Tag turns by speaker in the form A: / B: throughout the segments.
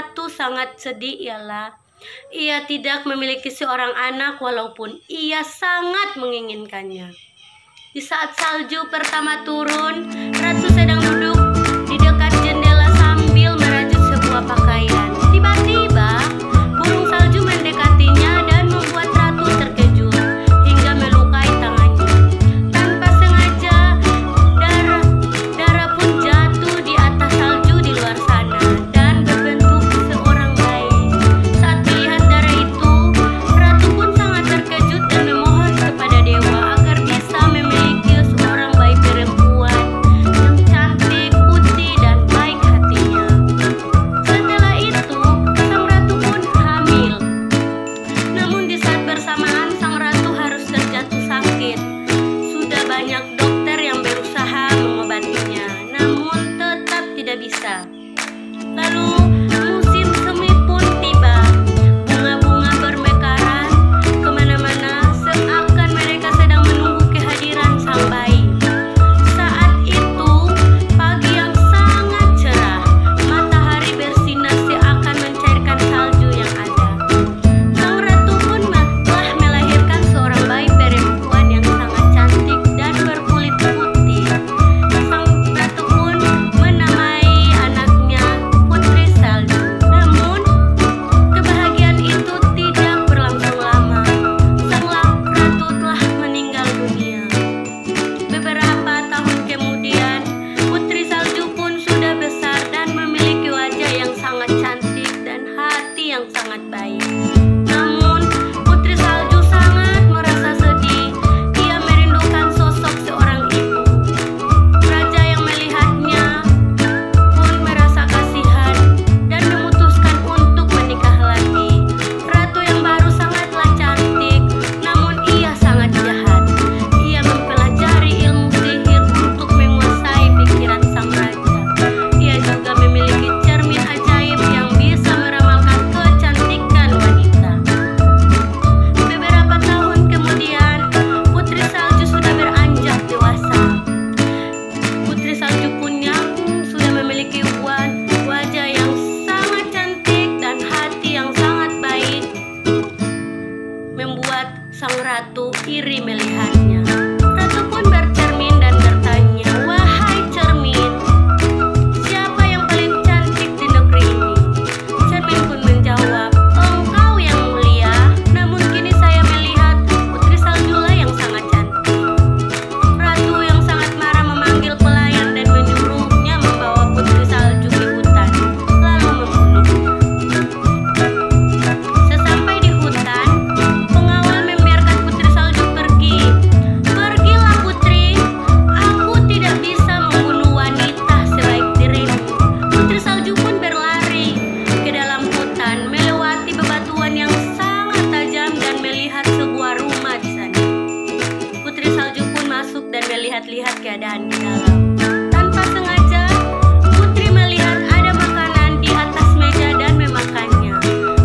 A: ratu sangat sedih ialah ia tidak memiliki seorang anak walaupun ia sangat menginginkannya. Di saat salju pertama turun, ratu sedang duduk di dekat jendela sambil merajut sebuah pakaian. Tiba-tiba burung salju mendekatinya dan membuat ratu terkejut hingga melukai tangannya. Tanpa sengaja, darah pun jatuh di atas salju di luar sana dan berbentuk seorang bayi. Saat melihat darah itu, ratu pun sangat terkejut dan memohon kepada dewa agar bisa memiliki seorang bayi perempuan yang cantik, putih, dan baik hatinya. Setelah itu, sang ratu pun hamil. Namun di saat bersamaan, sang ratu harus terjatuh sakit. Sudah banyak dokter yang berusaha mengobatinya, namun tetap tidak bisa. Lalu musim semi pun tiba. Bunga-bunga bermekaran kemana-mana seakan mereka sedang menunggu kehadiran sang bayi. Saat itu pagi yang sangat cerah, matahari bersinar seakan mencairkan salju yang ada. Sang ratu pun telah melahirkan seorang bayi perempuan yang sangat cantik dan berkulit putih. Sang ratu pun menamai anaknya Putri Salju. Namun kebahagiaan itu tidak berlangsung lama. Sang ratu telah meninggal dunia. Beberapa tahun kemudian, Putri Salju pun sudah besar dan memiliki wajah yang sangat cantik dan hati yang sangat baik. Namun, Putri Salju sangat merasa sedih. Ia merindukan sosok seorang ibu. Raja yang melihatnya pun merasa kasihan dan memutuskan untuk menikah lagi. Ratu yang baru sangatlah cantik, namun ia sangat jahat. Ia mempelajari ilmu sihir untuk menguasai pikiran sang raja. Ia juga memiliki cermin ajaib yang bisa meramalkan kecantikan wanita. Beberapa tahun kemudian, Putri Salju sudah beranjak dewasa. Putri Salju pun yang sudah memiliki wajah yang sangat cantik dan hati yang sangat baik, membuat sang ratu iri melihatnya. Ratu pun bercermin dan bertanya, "Wahai cermin, siapa yang paling cantik di negeri ini?" Cermin pun menjawab, "Engkau yang mulia, namun kini saya melihat Putri Saljulah yang sangat cantik." Ratu yang sangat marah memanggil pelayan dan menyuruhnya membawa Putri Salju ke hutan, lalu membunuhnya. Sesampai di hutan, pengawal membiarkan Putri Salju pergi. "Pergilah putri, aku tidak bisa membunuh wanita sebaik dirimu." Putri Salju pun berlari ke dalam hutan, melewati bebatuan yang sangat tajam dan melihat sebuah rumah di sana. Putri Salju pun masuk dan melihat-lihat keadaan di dalam. Tanpa sengaja, Putri melihat ada makanan di atas meja dan memakannya.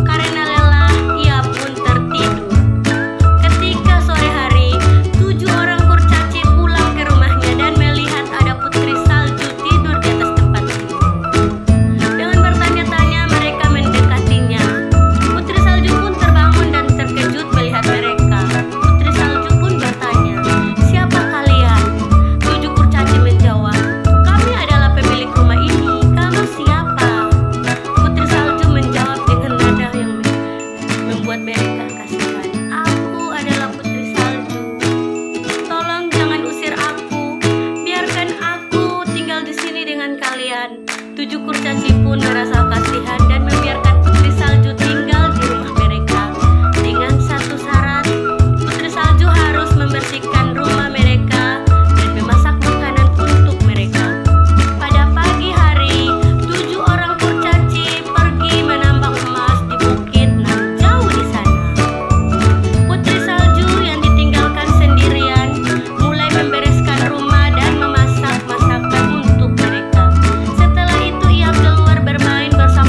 A: Karena lelah, ia pun tertidur. Ketika sore hari, 7 orang kurcaci pulang ke rumahnya dan melihat ada Putri Salju tidur di atas tempat tidur. Dengan bertanya-tanya, mereka mendekatinya. Putri Salju pun terbangun dan terkejut melihat mereka. Putri Salju pun bertanya, "Siapa kalian?" 7 kurcaci menjawab, "Kami adalah pemilik rumah ini. Kamu siapa?" Putri Salju menjawab dengan nada yang membuat mereka kasihan, "Aku adalah Putri Salju. Tolong jangan usir aku. Biarkan aku tinggal di sini dengan kalian." 7 kurcaci pun merasa kasihan dan membiarkan Putri Salju tinggal di rumah mereka. Dengan satu syarat, Putri Salju harus membersihkan rumah mereka dan memasak makanan untuk mereka. Pada pagi hari, 7 orang kurcaci pergi menambang emas di bukit nan jauh di sana. Putri Salju yang ditinggalkan sendirian mulai membereskan rumah dan memasak masakan untuk mereka. Setelah itu ia keluar bermain bersama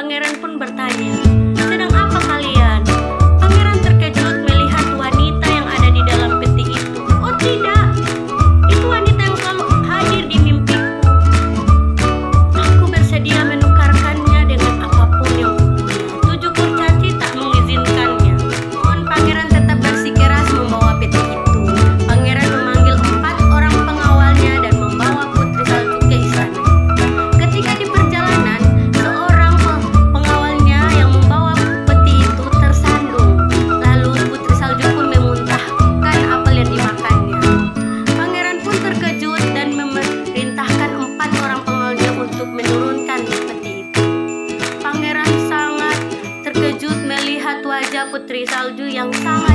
A: Pangeran pun bertanya, "Sedang apa kalian?" Pangeran terkejut melihat wanita yang ada di dalam peti itu. "Oh tidak, itu wanita yang selalu hadir di mimpiku. Aku bersedia menukarkannya dengan apapun yang kupunya. 7 kurcaci tak mengizinkannya." Namun pangeran tetap bersikeras membawa peti itu. Pangeran memanggil 4 orang pengawalnya dan membawa Putri Salju ke istana. Ketika di perjalanan, seorang pengawalnya yang membawa peti itu tersandung. Lalu Putri Salju pun memuntahkan apel yang dimakannya. Pangeran pun terkejut dan memerintahkan 4 orang pengawalnya untuk menurunkan peti itu. Pangeran sangat terkejut melihat wajah Putri Salju yang sangat